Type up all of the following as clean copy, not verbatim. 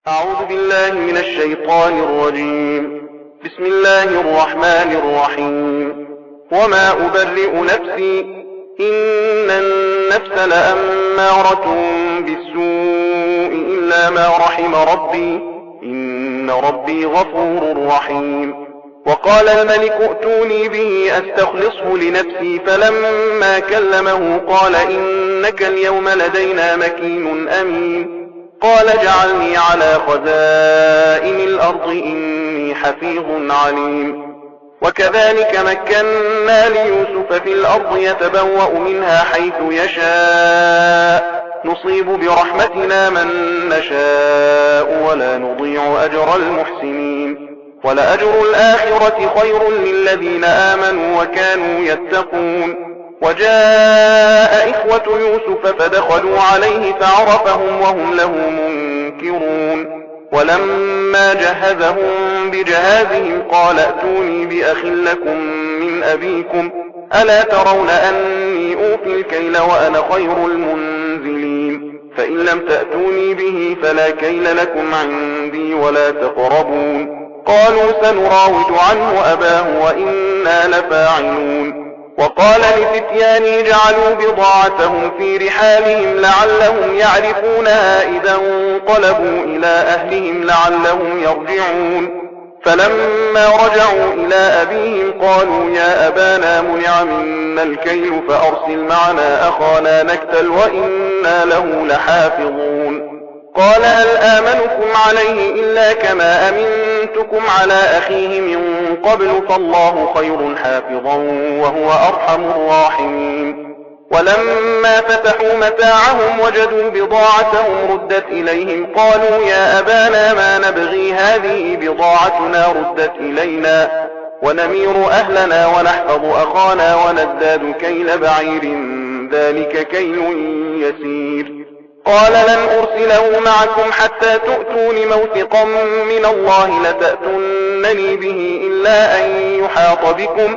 أعوذ بالله من الشيطان الرجيم. بسم الله الرحمن الرحيم. وما أبرئ نفسي إن النفس لأمارة بالسوء إلا ما رحم ربي إن ربي غفور رحيم. وقال الملك ائتوني به أستخلصه لنفسي فلما كلمه قال إنك اليوم لدينا مكين أمين. قال اجعلني على خزائن الأرض إني حفيظ عليم. وكذلك مكنا ليوسف في الأرض يتبوأ منها حيث يشاء نصيب برحمتنا من نشاء ولا نضيع أجر المحسنين. ولأجر الآخرة خير للذين آمنوا وكانوا يتقون. وجاء إخوة يوسف فدخلوا عليه فعرفهم وهم له منكرون. ولما جهزهم بجهازهم قال ائتوني بأخ لكم من أبيكم ألا ترون أني أوفي الكيل وأنا خير المنزلين. فإن لم تأتوني به فلا كيل لكم عندي ولا تقربون. قالوا سنراود عنه أباه وإنا لفاعلون. وقال لفتيانه جعلوا بضاعتهم في رحالهم لعلهم يعرفونها إذا انقلبوا إلى أهلهم لعلهم يرجعون. فلما رجعوا إلى أبيهم قالوا يا أبانا منع منا الكيل فأرسل معنا أخانا نكتل وإنا له لحافظون. قال هل آمنكم عليه إلا كما أمنتكم على أخيه من قبل فالله خير حافظا وهو أرحم الراحمين. ولما فتحوا متاعهم وجدوا بضاعتهم ردت إليهم قالوا يا أبانا ما نبغي هذه بضاعتنا ردت إلينا ونمير أهلنا ونحفظ أخانا ونزداد كيل بعير ذلك كيل يسير. قال لن أرسله معكم حتى تؤتون موثقا من الله لتأتونني به إلا أن يحاط بكم.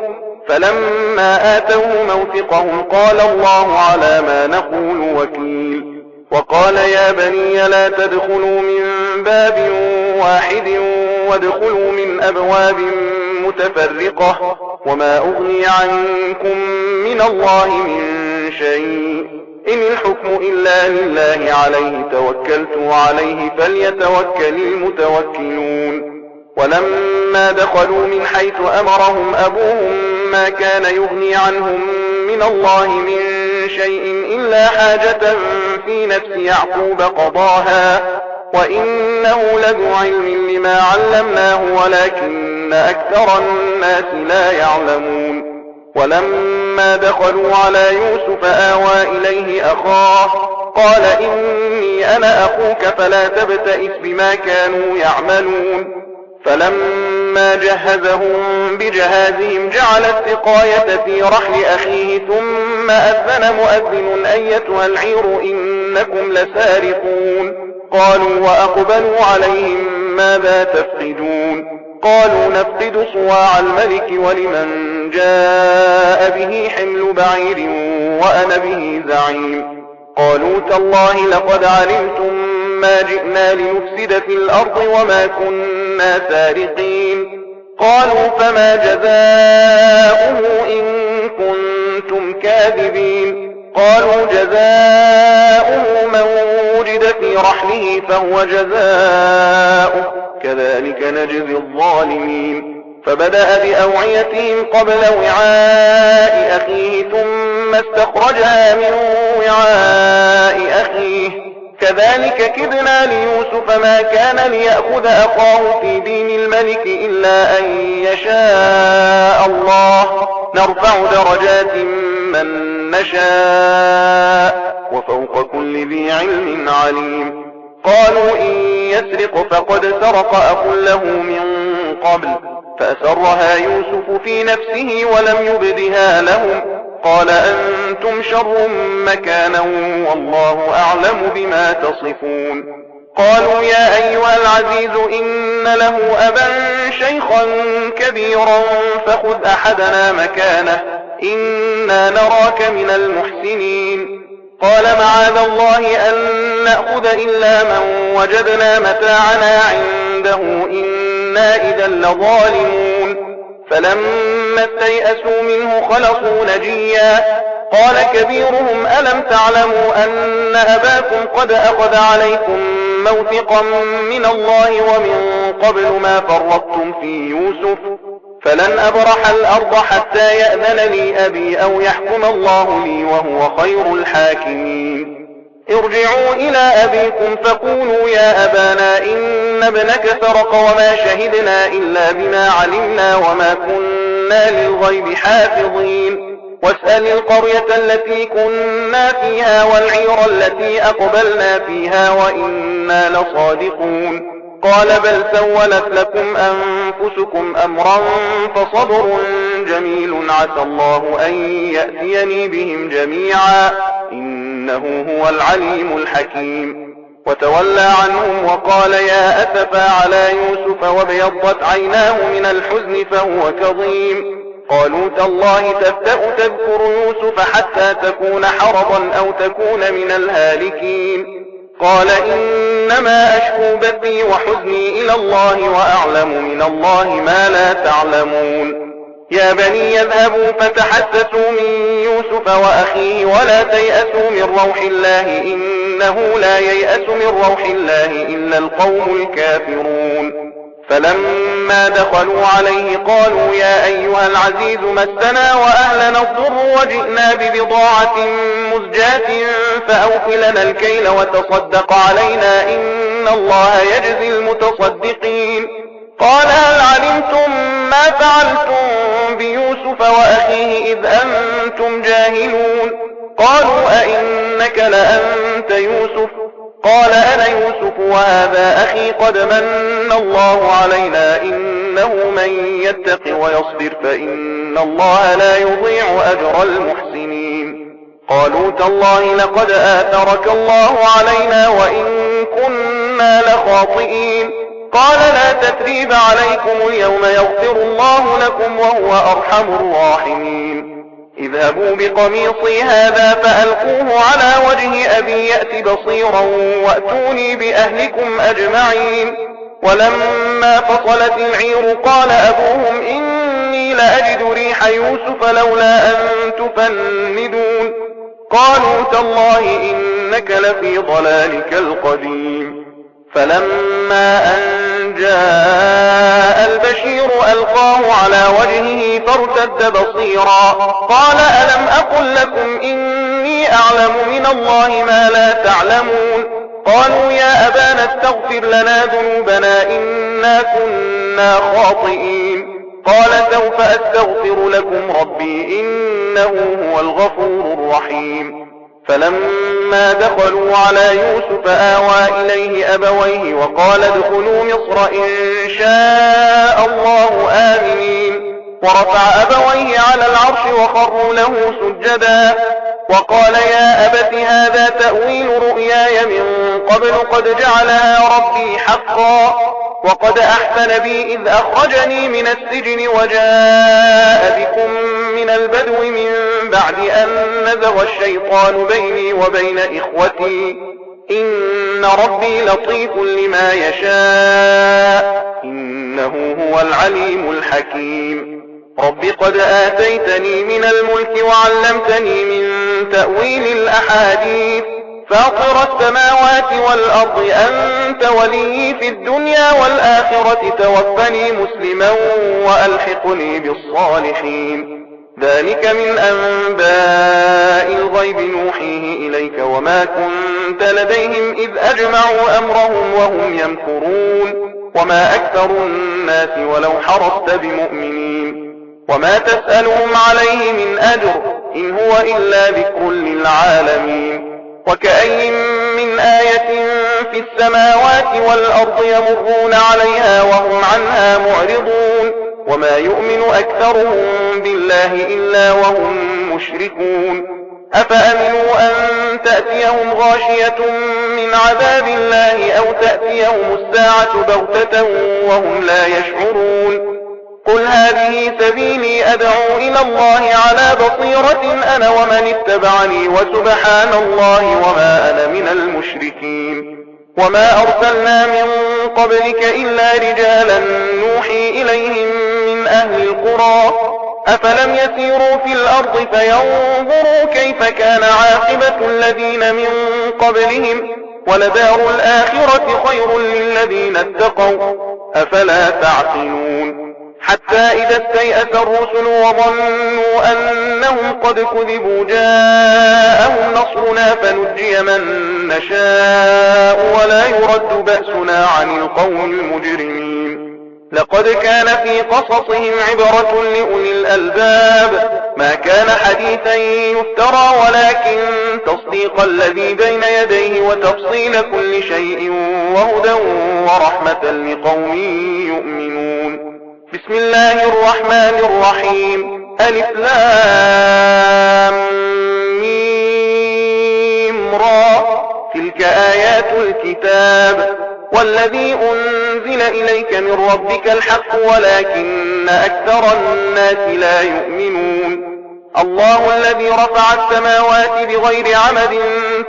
فلما آتوه موثقهم قال الله على ما نقول وكيل. وقال يا بني لا تدخلوا من باب واحد وادخلوا من أبواب متفرقة وما أغني عنكم من الله من شيء إن الحكم إلا لله عليه توكلت وعليه فليتوكل المتوكلون. ولما دخلوا من حيث أمرهم أبوهم ما كان يغني عنهم من الله من شيء إلا حاجة في نفس يعقوب قضاها وإنه لذو علم لما علمناه ولكن أكثر الناس لا يعلمون. ولما دخلوا على يوسف آوى إليه أخاه قال إني أنا أخوك فلا تبتئس بما كانوا يعملون. فلما جهزهم بجهازهم جعل السقاية في رحل أخيه ثم أذن مؤذن أيتها العير إنكم لسارقون. قالوا وأقبلوا عليهم ماذا تفقدون. قالوا نفقد صواع الملك ولمن جاء به حمل بعير وأنا به زعيم. قالوا تالله لقد علمتم ما جئنا لنفسد في الأرض وما كنا سارقين. قالوا فما جزاؤه إن كنتم كاذبين. قالوا جزاؤه من وجد في رحله فهو جزاؤه كذلك نجزي الظالمين. فبدأ بأوعيتهم قبل وعاء أخيه ثم استخرجها من وعاء أخيه كذلك كدنا ليوسف ما كان ليأخذ أخاه في دين الملك إلا أن يشاء الله نرفع درجات من نشاء وفوق كل ذي علم عليم. قالوا إن يسرق فقد سرق أخ له من قبل فأسرها يوسف في نفسه ولم يبدها لهم. قال أنتم شر مكانا والله أعلم بما تصفون. قالوا يا أيها العزيز إن له أبا شيخا كبيرا فخذ أحدنا مكانه إنا نراك من المحسنين. قال معاذ الله أن نأخذ إلا من وجدنا متاعنا عنده إنا إذا لظالمون فلما استيئسوا منه خلصوا نجيا قال كبيرهم ألم تعلموا أن أباكم قد أخذ عليكم موثقا من الله ومن قبل ما فرطتم في يوسف فلن أبرح الأرض حتى يأذن لي أبي أو يحكم الله لي وهو خير الحاكمين ارجعوا إلى أبيكم فقولوا يا أبانا إن ابنك سرق وما شهدنا إلا بما علمنا وما كنا للغيب حافظين واسأل القرية التي كنا فيها والعير التي أقبلنا فيها وإنا لصادقون قال بل سولت لكم أنفسكم أمرا فصبر جميل عسى الله أن يأتيني بهم جميعا إنه هو العليم الحكيم وتولى عنهم وقال يا أسفا على يوسف وابيضت عيناه من الحزن فهو كظيم قالوا تالله تفتأ تذكر يوسف حتى تكون حرضا أو تكون من الهالكين قال إنما أشكو بثي وحزني إلى الله وأعلم من الله ما لا تعلمون يا بني يذهبوا فتحسسوا من يوسف وأخيه ولا تيأسوا من روح الله إنه لا ييأس من روح الله إلا القوم الكافرون فلما دخلوا عليه قالوا يا أيها العزيز مسنا وأهلنا الضر وجئنا ببضاعة مزجاة فأوف لنا الكيل وتصدق علينا إن الله يجزي المتصدقين قال هل علمتم ما فعلتم بيوسف وأخيه إذ أنتم جاهلون قالوا أئنك لأنت يوسف قال أنا يوسف وهذا أخي قد من الله علينا إنه من يتق ويصبر فإن الله لا يضيع أجر المحسنين قالوا تالله لقد آثرك الله علينا وإن كنا لخاطئين قال لا تثريب عليكم اليوم يغفر الله لكم وهو أرحم الراحمين اذهبوا بقميصي هذا فألقوه على وجه أبي يأت بصيرا وأتوني بأهلكم أجمعين ولما فصلت العير قال أبوهم إني لأجد ريح يوسف لولا أن تفندون قالوا تالله إنك لفي ضلالك القديم فلما أن جاء البشير ألقاه على وجهه فارتد بصيرا قال ألم أقل لكم إني أعلم من الله ما لا تعلمون قالوا يا أبانا استغفر لنا ذنوبنا إنا كنا خاطئين قال سوف أستغفر لكم ربي إنه هو الغفور الرحيم فلما دخلوا على يوسف آوى إليه أبويه وقال ادخلوا مصر إن شاء الله آمنين ورفع أبويه على العرش وخروا له سجدا وقال يا أبت هذا تأويل رؤياي من قبل قد جعلها ربي حقا وقد أحسن بي إذ أخرجني من السجن وجاء بكم من البدو من بعد أن نزغ الشيطان بيني وبين إخوتي إن ربي لطيف لما يشاء إنه هو العليم الحكيم رب قد آتيتني من الملك وعلمتني من تأويل الأحاديث فاطر السماوات والأرض أنت ولي في الدنيا والآخرة توفني مسلما وألحقني بالصالحين ذلك من أنباء الغيب نوحيه إليك وما كنت لديهم إذ أجمعوا أمرهم وهم يمكرون وما أكثر الناس ولو حرصت بمؤمنين وما تسألهم عليه من أجر إن هو إلا ذكر للعالمين وكأي من آية في السماوات والأرض يمرون عليها وهم عنها معرضون وما يؤمن أكثرهم بالله إلا وهم مشركون أفأمنوا أن تأتيهم غاشية من عذاب الله أو تأتيهم الساعة بغتة وهم لا يشعرون قل هذه سبيلي أدعو إلى الله على بصيرة أنا ومن اتبعني وسبحان الله وما أنا من المشركين. وما أرسلنا من قبلك إلا رجالا نوحي إليهم من أهل القرى أفلم يسيروا في الأرض فينظروا كيف كان عاقبة الذين من قبلهم ولدار الآخرة خير للذين اتقوا أفلا تعقلون. حتى إذا استيأس الرسل وظنوا أنهم قد كذبوا جاءهم نصرنا فنجي من نشاء ولا يرد بأسنا عن القوم المجرمين. لقد كان في قصصهم عبرة لأولي الألباب ما كان حديثا يفترى ولكن تصديق الذي بين يديه وتفصيل كل شيء وهدى ورحمة لقوم يؤمنون. بسم الله الرحمن الرحيم. ألف لام ميم را تلك آيات الكتاب والذي أنزل إليك من ربك الحق ولكن أكثر الناس لا يؤمنون. الله الذي رفع السماوات بغير عمد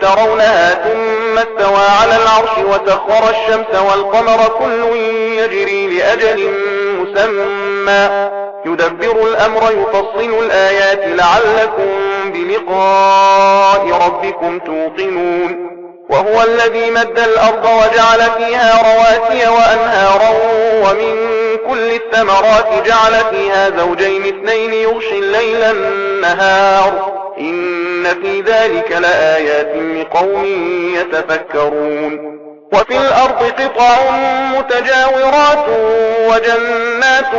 ترونها ثم استوى على العرش وسخر الشمس والقمر كل يجري لأجل مسمى يدبر الأمر يفصل الآيات لعلكم بلقاء ربكم توقنون. وهو الذي مد الأرض وجعل فيها رواسي وأنهارا ومن كل الثمرات جعل فيها زوجين اثنين يغشي الليل النهار إن في ذلك لآيات لقوم يتفكرون. وفي الأرض قطع متجاورات وجنات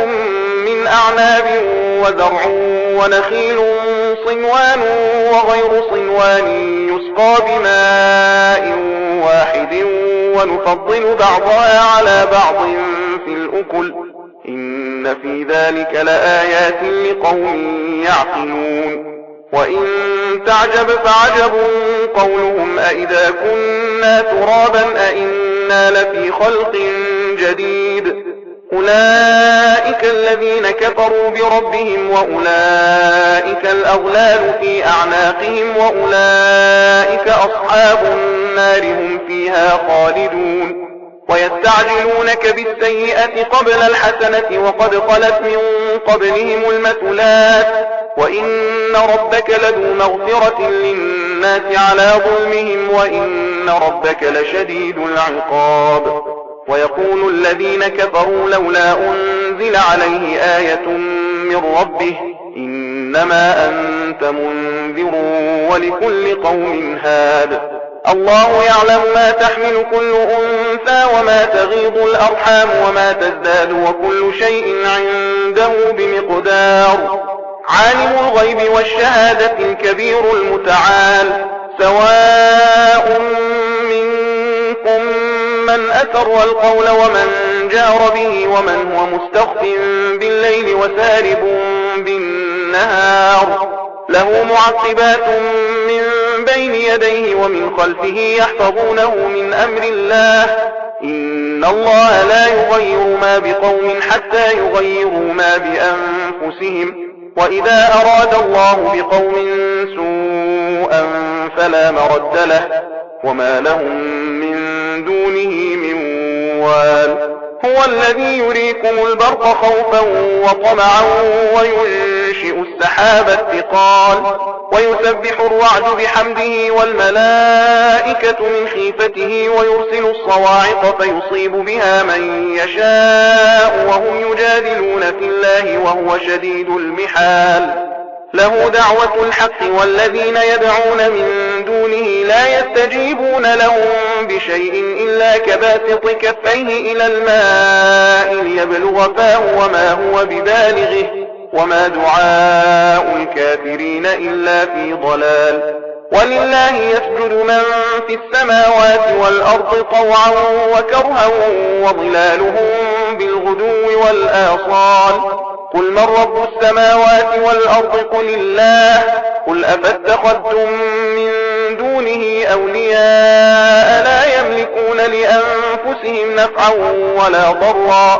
من أعناب وزرع ونخيل صنوان وغير صنوان يسقى بماء واحد ونفضل بعضها على بعض في الأكل إن في ذلك لآيات لقوم يعقلون. وإن تعجب فعجب قولهم أئذا كنا ترابا أئنا لفي خلق جديد أولئك الذين كفروا بربهم وأولئك الأغلال في أعناقهم وأولئك أصحاب النار هم فيها خالدون. ويستعجلونك بالسيئة قبل الحسنة وقد خلت من قبلهم المثلات وإن ربك لذو مغفرة للناس على ظلمهم وإن ربك لشديد العقاب. ويقول الذين كفروا لولا أنزل عليه آية من ربه إنما أنت منذر ولكل قوم هاد. الله يعلم ما تحمل كل أنثى وما تغيض الأرحام وما تزداد وكل شيء عنده بمقدار. عالم الغيب والشهادة الكبير المتعال. سواء منكم من أسر القول ومن جار به ومن هو مستخف بالليل وسارب بالنهار له معقبات من بين يديه ومن خلفه يحفظونه من أمر الله إن الله لا يغير ما بقوم حتى يغيروا ما بأنفسهم وإذا أراد الله بقوم سوءا فلا مرد له وما لهم من دونه من وال. هو الذي يريكم البرق خوفا وطمعا وينشئ السحاب الثقال ويسبح الرعد بحمده والملائكة من خيفته ويرسل الصواعق فيصيب بها من يشاء وهم يجادلون في الله وهو شديد المحال. له دعوة الحق والذين يدعون من دونه لا يستجيبون لهم بشيء إلا كباسط كفيه إلى الماء ليبلغ فاه وما هو ببالغه وما دعاء الكافرين إلا في ضلال. ولله يسجد من في السماوات والأرض طوعا وكرها وظلالهم بالغدو والآصال. قل من رب السماوات والأرض قل الله. قل أفاتخذتم من دونه أولياء لا يملكون لأنفسهم نفعا ولا ضرا.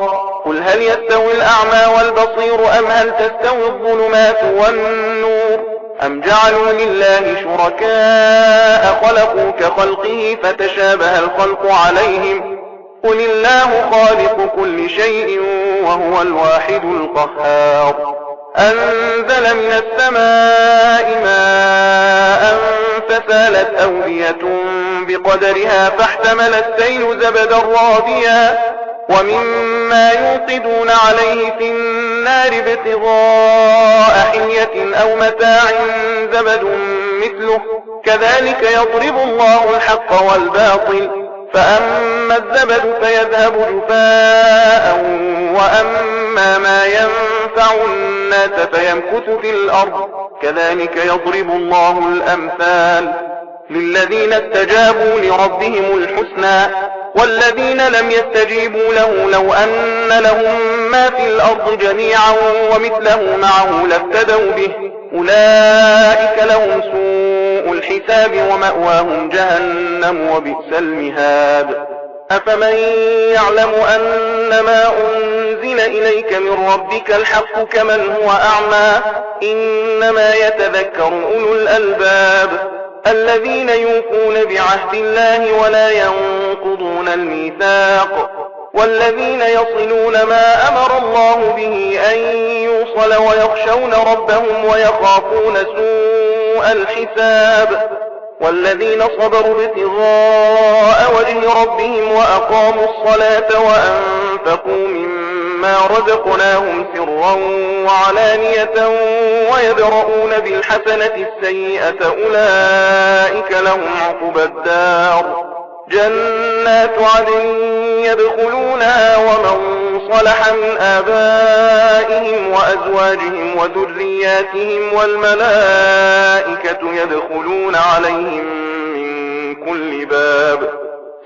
قل هل يستوي الأعمى والبصير أم هل تستوي الظلمات والنور أم جعلوا لله شركاء خلقوا كخلقه فتشابه الخلق عليهم قل الله خالق كل شيء وهو الواحد القهار أنزل من السماء ماء فسالت أودية بقدرها فاحتمل السيل زبدا رابيا ومما يوقدون عليه في النار ابتغاء حلية أو متاع زبد مثله كذلك يضرب الله الحق والباطل فأما الزبد فيذهب جفاء وأما ما ينفع الناس فيمكث في الأرض كذلك يضرب الله الأمثال للذين استجابوا لربهم الحسنى والذين لم يستجيبوا له لو أن لهم ما في الأرض جميعا ومثله معه لافتدوا به أولئك لهم سوء الحساب ومأواهم جهنم وبئس المهاد أفمن يعلم أن ما أنزل إليك من ربك الحق كمن هو أعمى إنما يتذكر أولو الألباب الذين يوفون بعهد الله ولا ينقضون الميثاق والذين يصلون ما أمر الله به أن يوصل ويخشون ربهم ويخافون سوء الحساب والذين صبروا ابتغاء وجه ربهم وأقاموا الصلاة وأنفقوا مما رزقناهم سرا وعلانية ويدرؤون بالحسنة السيئة أولئك لهم عقبى الدار جنات عدن يدخلونها ومن صلح من آبائهم وأزواجهم وذرياتهم والملائكة يدخلون عليهم من كل باب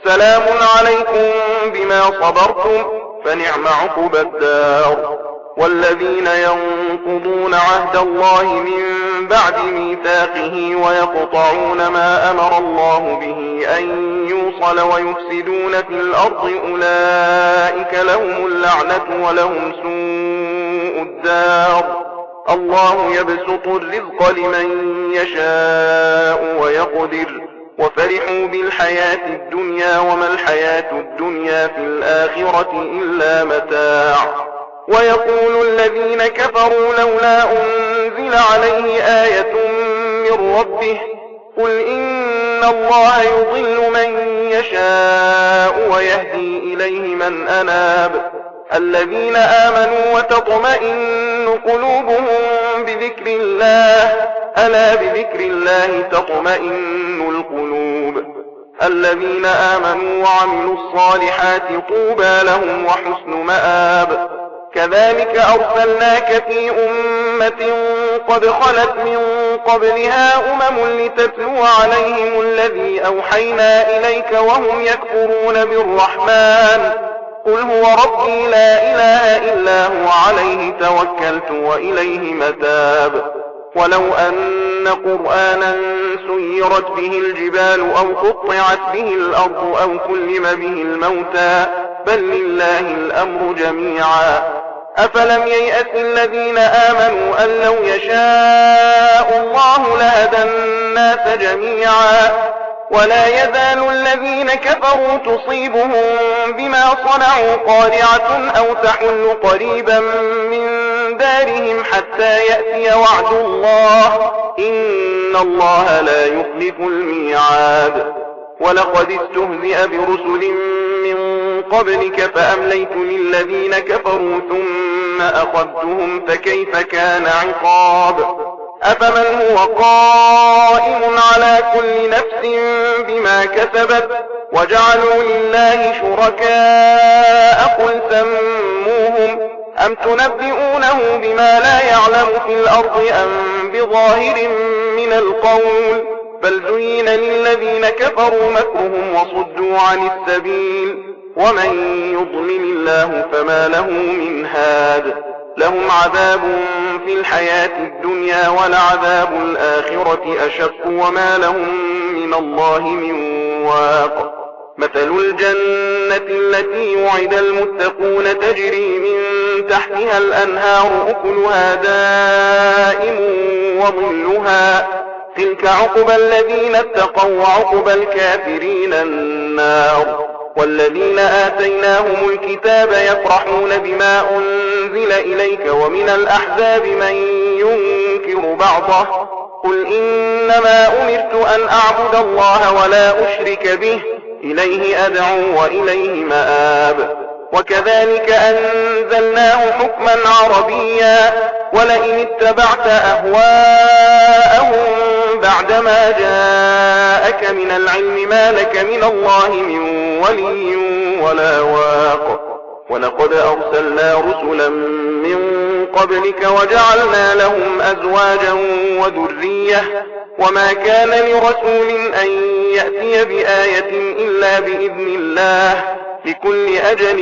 سلام عليكم بما صبرتم فنعم عقبى الدار والذين ينقضون عهد الله من بعد ميثاقه ويقطعون ما أمر الله به أن يوصل ويفسدون في الأرض أولئك لهم اللعنة ولهم سوء الدار الله يبسط الرزق لمن يشاء ويقدر وفرحوا بالحياة الدنيا وما الحياة الدنيا في الآخرة إلا متاع ويقول الذين كفروا لولا أنزل عليه آية من ربه قل إن الله يضل من يشاء ويهدي إليه من أناب الذين آمنوا وتطمئن قلوبهم بذكر الله ألا بذكر الله تطمئن القلوب الذين آمنوا وعملوا الصالحات طوبى لهم وحسن مآب كذلك أرسلناك في أمة قد خلت من قبلها لتتلو عليهم الذي أوحينا إليك وهم يكفرون بالرحمن قل هو ربي لا إله إلا هو عليه توكلت وإليه متاب ولو أن قرآنا سيرت به الجبال أو قطعت به الأرض أو كلم به الموتى بل لله الأمر جميعا أفلم ييأس الذين آمنوا أن لو يشاء الله لهدى الناس جميعا ولا يزال الذين كفروا تصيبهم بما صنعوا قارعة أو تحل قريبا من دارهم حتى يأتي وعد الله إن الله لا يخلف الميعاد ولقد استهزئ برسل من قبلك فأمليت للذين كفروا ثم أخذتهم فكيف كان عقاب أفمن هو قائم على كل نفس بما كسبت وجعلوا لله شركاء قل سموهم أم تنبئونه بما لا يعلم في الأرض أم بظاهر من القول بل زين للذين كفروا مكرهم وصدوا عن السبيل ومن يضلل الله فما له من هاد لهم عذاب في الحياة الدنيا ولعذاب الآخرة أشق وما لهم من الله من واق مثل الجنة التي وعد المتقون تجري من تحتها الأنهار أكلها دائم وظلها تلك عقبى الذين اتقوا وعقبى الكافرين النار. والذين آتيناهم الكتاب يفرحون بما أنزل إليك ومن الأحزاب من ينكر بعضه قل إنما أمرت أن أعبد الله ولا أشرك به إليه أدعو وإليه مآب. وكذلك أنزلناه حكما عربيا ولئن اتبعت أهواءهم بعدما جاءك من العلم ما لك من الله من ولي ولا واق. ولقد أرسلنا رسلا من قبلك وجعلنا لهم أزواجا وذرية وما كان لرسول أن يأتي بآية إلا بإذن الله لكل أجل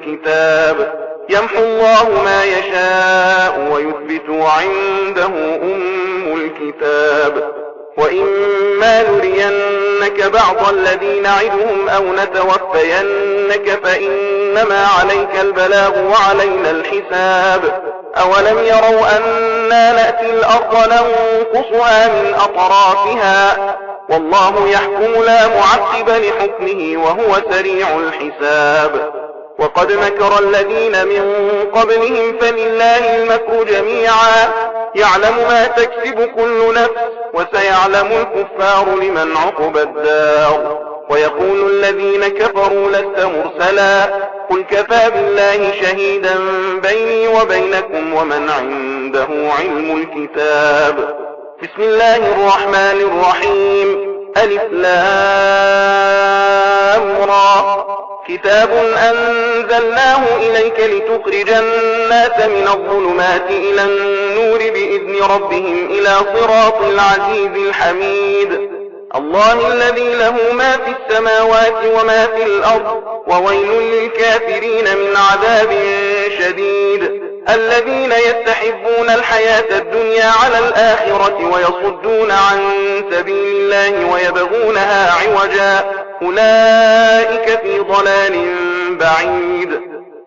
كتاب يمحو الله ما يشاء ويثبت وعنده أم الكتاب. وإما نرينك بعض الذي نعدهم أو نتوفينك فإنما عليك البلاغ وعلينا الحساب. أولم يروا أنا نأتي الأرض ننقصها من أطرافها والله يحكم لا معقب لحكمه وهو سريع الحساب. وقد مكر الذين من قبلهم فلله المكر جميعا يعلم ما تكسب كل نفس وسيعلم الكفار لمن عقبى الدار. ويقول الذين كفروا لست مرسلا قل كفى بالله شهيدا بيني وبينكم ومن عنده علم الكتاب. بسم الله الرحمن الرحيم ألف لام را كتاب أنزلناه إليك لتخرج الناس من الظلمات إلى النور بإذن ربهم إلى صراط العزيز الحميد. الله الذي له ما في السماوات وما في الأرض وويل للكافرين من عذاب شديد. الذين يستحبون الحياة الدنيا على الآخرة ويصدون عن سبيل الله ويبغونها عوجا أولئك في ضلال بعيد.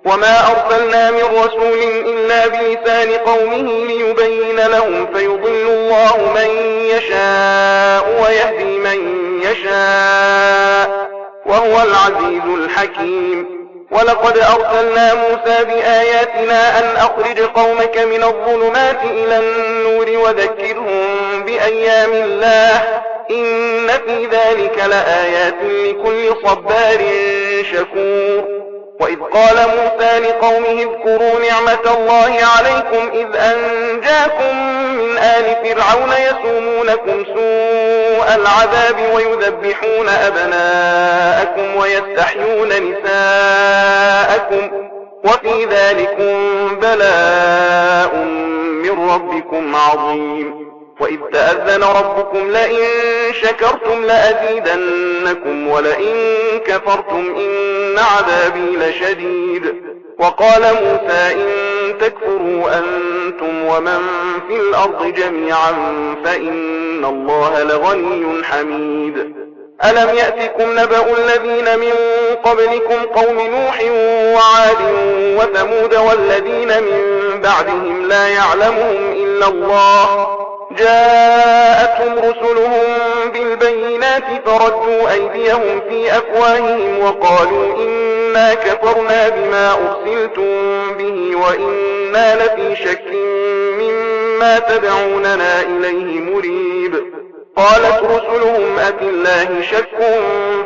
وما أرسلنا من رسول إلا بلسان قومه ليبين لهم فيضل الله من يشاء ويهدي من يشاء وهو العزيز الحكيم. ولقد أرسلنا موسى بآياتنا أن أخرج قومك من الظلمات إلى النور وذكرهم بأيام الله إن في ذلك لآيات لكل صبار شكور. وإذ قال موسى لقومه اذكروا نعمة الله عليكم إذ أنجاكم من آل فرعون يسومونكم سوء العذاب ويذبحون أبناءكم ويستحيون نساءكم وفي ذلكم بلاء من ربكم عظيم. وإذ تأذن ربكم لئن شكرتم لأزيدنكم ولئن كفرتم إن عذابي لشديد. وقال موسى إن تكفروا أنتم ومن في الأرض جميعا فإن الله لغني حميد. ألم يأتكم نبأ الذين من قبلكم قوم نوح وعاد وثمود والذين من بعدهم لا يعلمهم إلا الله جاءتهم رسلهم بالبينات فردوا أيديهم في أفواههم وقالوا إنا كفرنا بما أرسلتم به وإنا لفي شك مما تدعوننا إليه مريب. قالت رسلهم أفي الله شك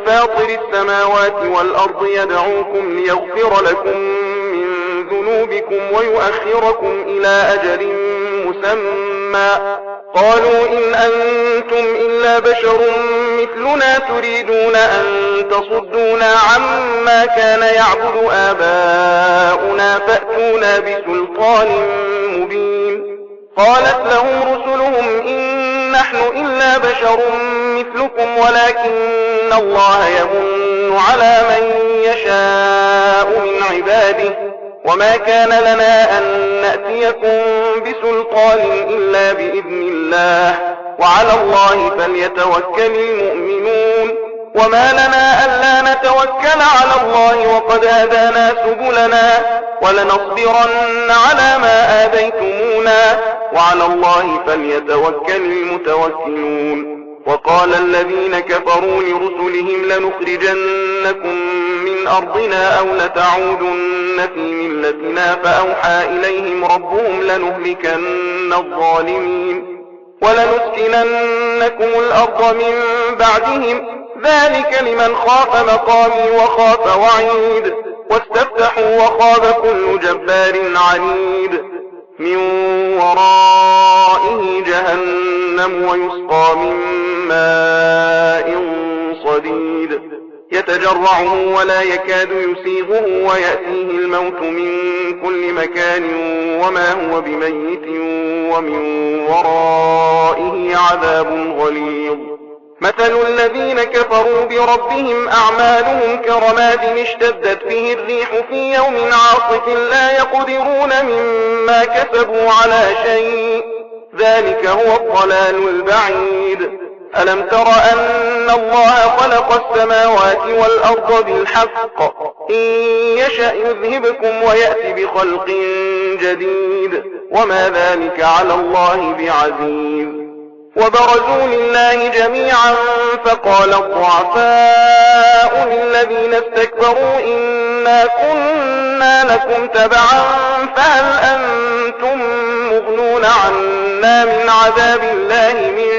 فاطر السماوات والأرض يدعوكم ليغفر لكم من ذنوبكم ويؤخركم إلى أجل مسمى قالوا إن أنتم إلا بشر مثلنا تريدون أن تصدونا عما كان يعبد آباؤنا فأتونا بسلطان مبين. قالت لهم رسلهم إن نحن إلا بشر مثلكم ولكن الله يمن على من يشاء من عباده وما كان لنا أن نأتيكم بسلطان إلا بإذن الله وعلى الله فليتوكل المؤمنون. وما لنا ألا نتوكل على الله وقد هدانا سبلنا ولنصبرن على ما آذيتمونا وعلى الله فليتوكل المتوكلون. وقال الذين كفروا لرسلهم لنخرجنكم من أرضنا أو لتعودن في ملتنا فأوحى إليهم ربهم لنهلكن الظالمين ولنسكننكم الأرض من بعدهم ذلك لمن خاف مقامي وخاف وعيد واستفتحوا وخاب كل جبار عنيد من ورائه جهنم ويسقى من ماء صديد يتجرعه ولا يكاد يسيغه ويأتيه الموت من كل مكان وما هو بميت ومن ورائه عذاب غليظ. مثل الذين كفروا بربهم أعمالهم كرماد اشتدت به الريح في يوم عاصف لا يقدرون مما كسبوا على شيء ذلك هو الضلال البعيد. ألم تر أن الله خلق السماوات والأرض بالحق إن يشأ يذهبكم ويأتي بخلق جديد وما ذلك على الله بعزيز. وبرزوا لله جميعا فقال الضعفاء للذين استكبروا إنا كنا لكم تبعا فهل أنتم مغنون عنا من عذاب الله من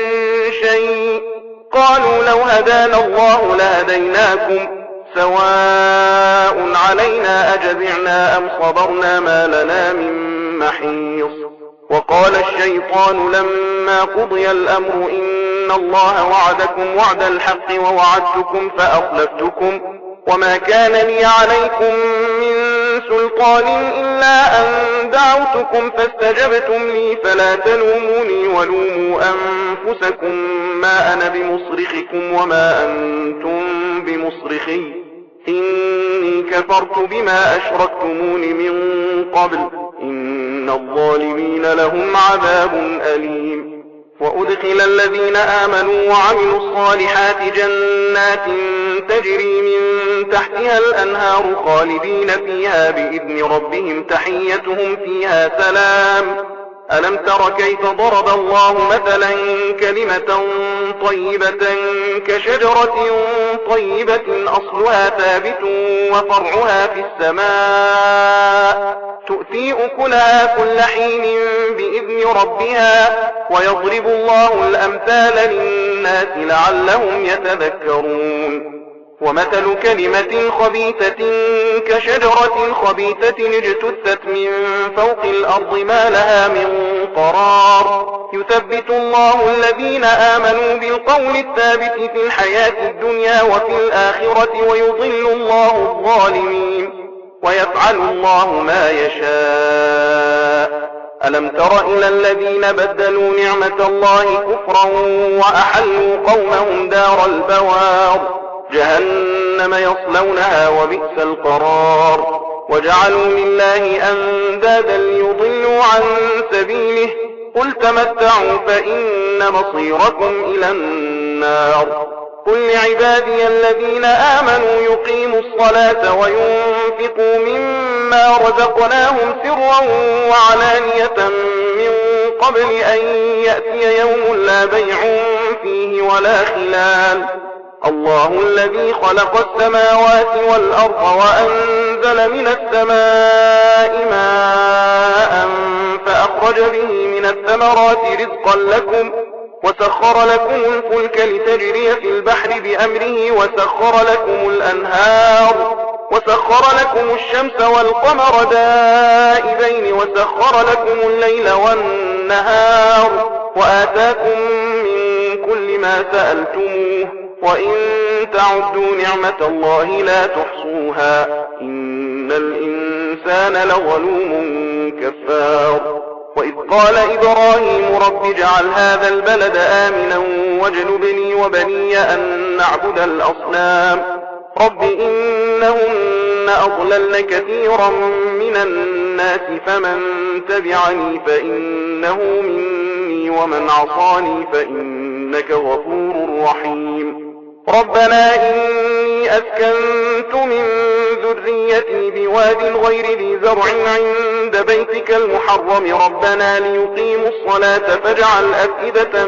شيء قالوا لو هدانا الله لهديناكم سواء علينا أجزعنا أم صبرنا ما لنا من محيص. وقال الشيطان لما قضي الأمر إن الله وعدكم وعد الحق ووعدتكم فأخلفتكم وما كان لي عليكم من سلطان إلا أن دعوتكم فاستجبتم لي فلا تلوموني ولوموا أنفسكم ما أنا بمصرخكم وما أنتم بمصرخي إني كفرت بما أشركتمون من قبل إن الظالمين لهم عذاب أليم. وأدخل الذين آمنوا وعملوا الصالحات جنات تجري من تحتها الأنهار خالدين فيها بإذن ربهم تحيتهم فيها سلام. ألم تر كيف ضرب الله مثلا كلمة طيبة كشجرة طيبة أصلها ثابت وفرعها في السماء تؤتي أكلها كل حين بإذن ربها ويضرب الله الأمثال للناس لعلهم يتذكرون. ومثل كلمة خبيثة كشجرة خبيثة اجتثت من فوق الأرض ما لها من قرار يثبت الله الذين آمنوا بالقول الثابت في الحياة الدنيا وفي الآخرة ويضل الله الظالمين ويفعل الله ما يشاء. ألم تر إلى الذين بدلوا نعمة الله كفرا وأحلوا قومهم دار البوار جهنم يصلونها وبئس القرار وجعلوا لله أندادا ليضلوا عن سبيله قل تمتعوا فإن مصيركم إلى النار. قل لعبادي الذين آمنوا يقيموا الصلاة وينفقوا مما رزقناهم سرا وعلانية من قبل أن يأتي يوم لا بيع فيه ولا خلال. الله الذي خلق السماوات والأرض وأنزل من السماء ماء فأخرج به من الثمرات رزقا لكم وسخر لكم الفلك لتجري في البحر بأمره وسخر لكم الأنهار وسخر لكم الشمس والقمر دائبين وسخر لكم الليل والنهار وآتاكم من كل ما سألتموه وإن تعدوا نعمة الله لا تحصوها إن الإنسان لظلوم كفار. وإذ قال إبراهيم رب اجعل هذا البلد آمنا واجنبني وبني أن نعبد الأصنام رب إنهن أضللن كثيرا من الناس فمن تبعني فإنه مني ومن عصاني فإنك غفور رحيم. ربنا إني أسكنت من ذريتي بواد غير ذي زرع عند بيتك المحرم ربنا ليقيموا الصلاة فاجعل أفئدة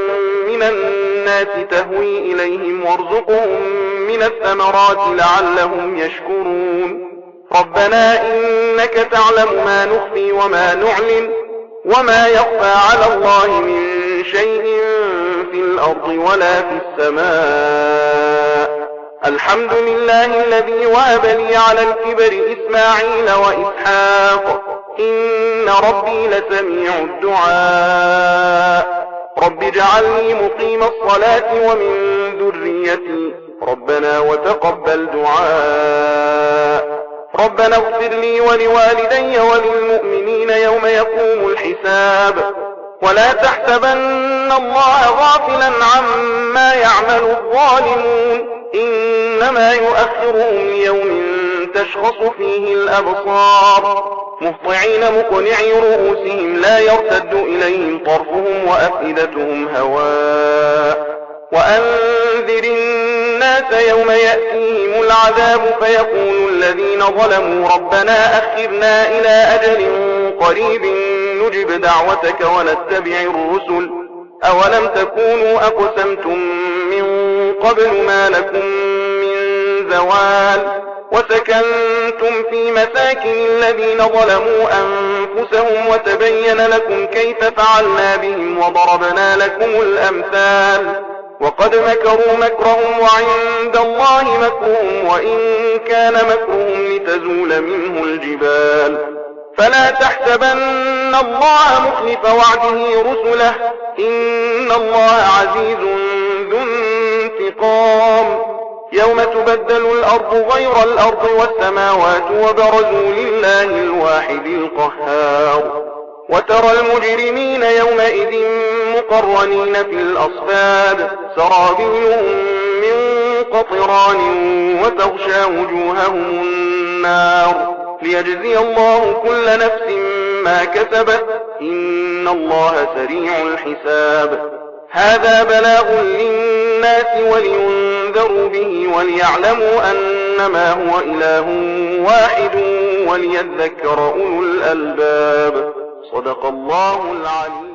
من الناس تهوي إليهم وارزقهم من الثمرات لعلهم يشكرون ربنا إنك تعلم ما نخفي وما نعلن وما يخفى على الله من شيء في الأرض ولا في السماء الحمد لله الذي وهب لي على الكبر إسماعيل وإسحاق إن ربي لسميع الدعاء رب اجعلني مقيم الصلاة ومن ذريتي ربنا وتقبل دعاء ربنا اغفر لي ولوالدي وللمؤمنين يوم يقوم الحساب ولا تحسبن الله غافلا عما يعمل الظالمون إنما يؤخرهم ليوم تشخص فيه الأبصار مهطعين مقنعي رؤوسهم لا يرتد إليهم طرفهم وأفئدتهم هواء وأنذر الناس يوم يأتيهم العذاب فيقول الذين ظلموا ربنا أخرنا إلى أجل قريب نجب دعوتك ونتبع الرسل أولم تكونوا أقسمتم من قبل ما لكم من زوال وسكنتم في مساكن الذين ظلموا أنفسهم وتبين لكم كيف فعلنا بهم وضربنا لكم الأمثال وقد مكروا مكرهم وعند الله مكرهم وإن كان مكرهم لتزول منه الجبال فلا تحسبن الله مخلف وعده رسله إن الله عزيز ذو انتقام يوم تبدل الأرض غير الأرض والسماوات وبرزوا لله الواحد القهار وترى المجرمين يومئذ مقرنين في الأصفاد سرابيلهم من قطران وتغشى وجوههم النار ليجزي الله كل نفس ما كسبت إن الله سريع الحساب هذا بلاغ للناس ولينذروا به وليعلموا أنما هو إله واحد وليذكر أولو الألباب صدق الله العليم